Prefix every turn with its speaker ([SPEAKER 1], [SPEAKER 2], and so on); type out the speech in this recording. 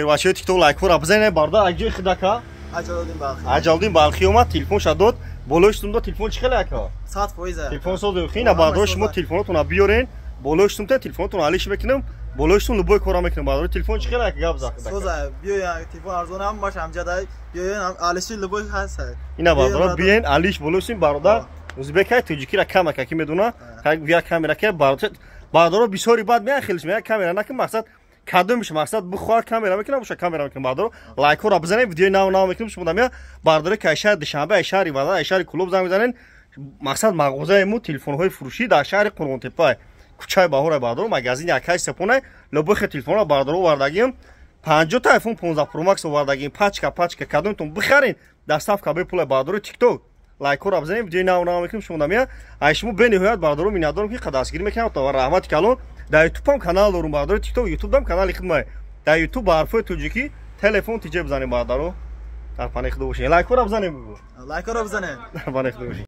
[SPEAKER 1] Ваше TikTok лайкро бзане барда аҷи хидака аҷалдин балхи омад телефон шадод болои штумда телефон чӣ хеле ака
[SPEAKER 2] 100%
[SPEAKER 1] телефон созу хина бардош шумо телефонотуна биёрен болои штумта телефонотуна алиш мекунем болои штум любой кора мекунем бардори телефон чӣ хеле ака гап зад
[SPEAKER 2] соза биё телефон арзон ҳам баш ҳамҷада биё алиши любой ҳаст
[SPEAKER 1] ина бардора биен алиш болои штум барда узбекай тоҷикира кам ака ки медона вия камера ке бардора бисёри бад меан хелиш меан камера накин мақсад кадомиш мақсад бухоа камера мекунам боша камера мекунам бардор лайкро бизанем видеои нав мекунем шумо дамя бардори ки шаҳр душанбе шаҳри вада шаҳри клуб зам мезанен мақсад мағозаи мо телефонҳои фурӯшӣ дар шаҳри қурғонтепа кучаи баҳора бардор магазини акай сапоне лобохи телефона бардор овардагим 50 та iPhone 15 Pro Max овардагим пачка кадомтон бихарин дар ставка бепулай бардори TikTok лайкро бизанем видеои нав мекунем шумо дамя ай шумо бениҳоят бардору миннатдорам ки қадастгирӣ мекунам то раҳмати калон дар YouTube ҳам канал дорум бардори TikTok YouTube дам канали хидмат дар YouTube ба ҳарфои тоҷикӣ телефон тиҷа бизанем бардоро дар панахида бошед лайкро бизанем
[SPEAKER 2] лайкро бизанем
[SPEAKER 1] панахида бошед